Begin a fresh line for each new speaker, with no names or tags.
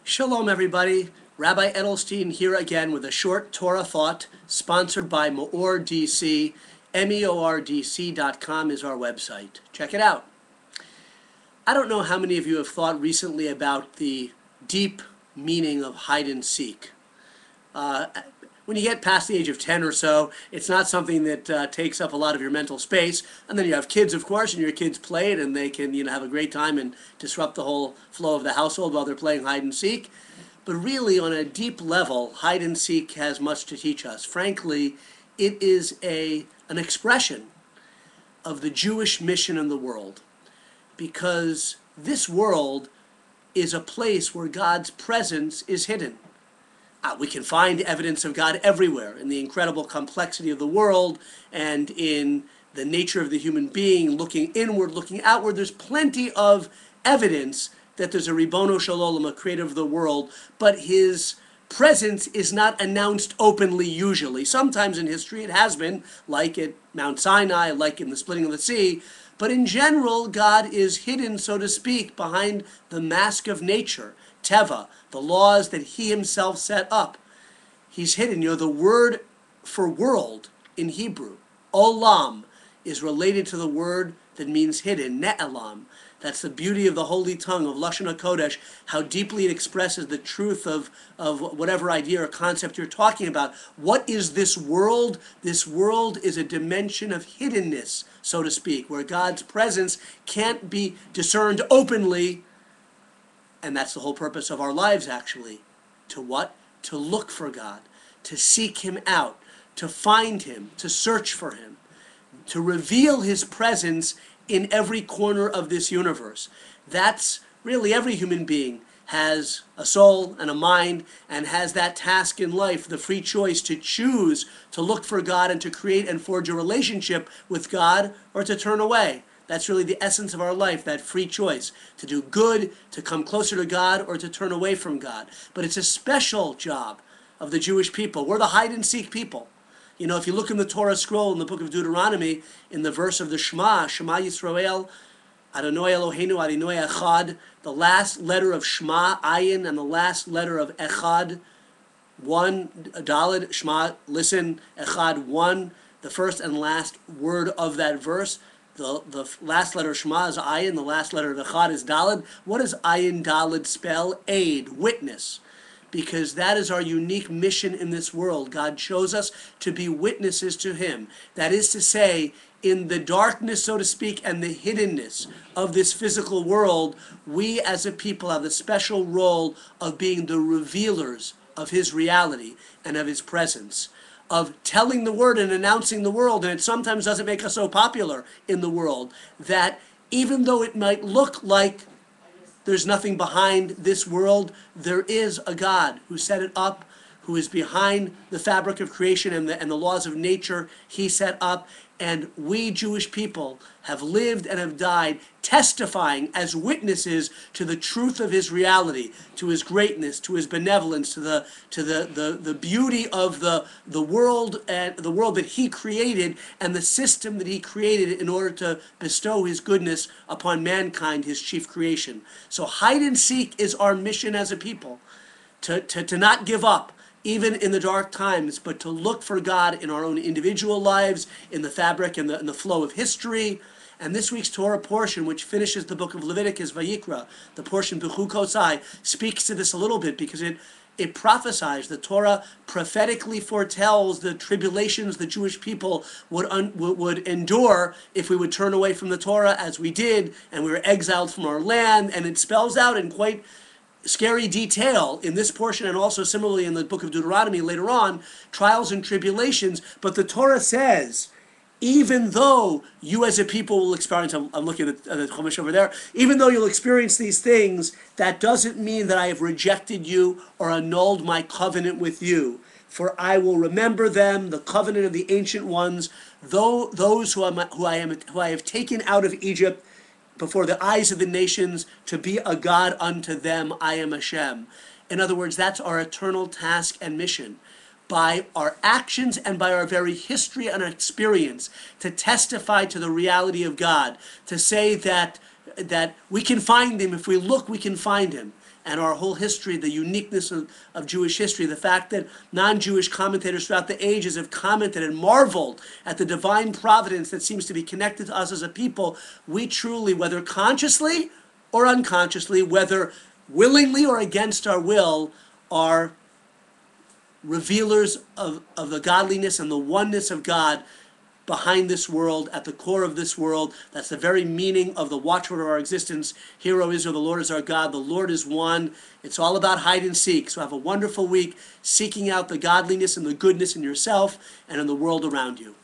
Shalom, everybody. Rabbi Edelstein here again with a short Torah thought sponsored by MEOR DC. MEORDC.com is our website. Check it out. I don't know how many of you have thought recently about the deep meaning of hide and seek. When you get past the age of 10 or so, it's not something that takes up a lot of your mental space. And then you have kids, of course, and your kids play it, and they can, have a great time and disrupt the whole flow of the household while they're playing hide and seek. But really, on a deep level, hide and seek has much to teach us. Frankly, it is an expression of the Jewish mission in the world, because this world is a place where God's presence is hidden. We can find evidence of God everywhere, in the incredible complexity of the world and in the nature of the human being, looking inward, looking outward. There's plenty of evidence that there's a Ribono Shel Olam, a creator of the world, but his presence is not announced openly usually. Sometimes in history it has been, like at Mount Sinai, like in the splitting of the sea, but in general, God is hidden, so to speak, behind the mask of nature, Teva, the laws that he himself set up. He's hidden. The word for world in Hebrew, olam, is related to the word that means hidden, ne'elam. That's the beauty of the holy tongue, of Lashon HaKodesh, how deeply it expresses the truth of whatever idea or concept you're talking about. What is this world? This world is a dimension of hiddenness, so to speak, where God's presence can't be discerned openly. And that's the whole purpose of our lives, actually. To what? To look for God, to seek him out, to find him, to search for him, to reveal his presence in every corner of this universe. That's really every human being has a soul and a mind and has that task in life, the free choice to choose to look for God and to create and forge a relationship with God, or to turn away. That's really the essence of our life, that free choice, to do good, to come closer to God, or to turn away from God. But it's a special job of the Jewish people. We're the hide and seek people. If you look in the Torah scroll in the book of Deuteronomy, in the verse of the Shema, Shema Yisrael, Adonai Eloheinu Adonai Echad, the last letter of Shema, Ayin, and the last letter of Echad, one, Daled, Shema, listen, Echad, one, the first and last word of that verse. The last letter of Shema is Ayin, the last letter of Echad is Daled. What does Ayin Daled spell? Aid, witness. Because that is our unique mission in this world. God chose us to be witnesses to him. That is to say, in the darkness, so to speak, and the hiddenness of this physical world, we as a people have the special role of being the revealers of his reality and of his presence, of telling the word and announcing the world. And it sometimes doesn't make us so popular in the world that even though it might look like there's nothing behind this world, there is a God who set it up, who is behind the fabric of creation and the laws of nature he set up. And we Jewish people have lived and have died testifying as witnesses to the truth of his reality, to his greatness, to his benevolence, to the beauty of the world and the world that he created and the system that he created in order to bestow his goodness upon mankind, his chief creation. So hide and seek is our mission as a people, to not give up, even in the dark times, but to look for God in our own individual lives, in the fabric and the flow of history. And this week's Torah portion, which finishes the book of Leviticus, Vayikra, the portion Bechukosai, speaks to this a little bit, because it prophesies, the Torah prophetically foretells the tribulations the Jewish people would endure if we would turn away from the Torah, as we did, and we were exiled from our land. And it spells out in quite scary detail in this portion, and also similarly in the book of Deuteronomy later on, trials and tribulations. But the Torah says, even though you as a people will experience, I'm looking at the Chumash over there, even though you'll experience these things, that doesn't mean that I have rejected you or annulled my covenant with you. For I will remember them, the covenant of the ancient ones, those who I have taken out of Egypt before the eyes of the nations, to be a God unto them. I am Hashem. In other words, that's our eternal task and mission. By our actions and by our very history and our experience, to testify to the reality of God, to say that we can find him. If we look, we can find him. and our whole history, the uniqueness of Jewish history, the fact that non-Jewish commentators throughout the ages have commented and marveled at the divine providence that seems to be connected to us as a people, we truly, whether consciously or unconsciously, whether willingly or against our will, are revealers of the godliness and the oneness of God behind this world, at the core of this world. That's the very meaning of the watchword of our existence. Hear, O Israel, the Lord is our God. The Lord is one. It's all about hide and seek. So have a wonderful week, seeking out the godliness and the goodness in yourself and in the world around you.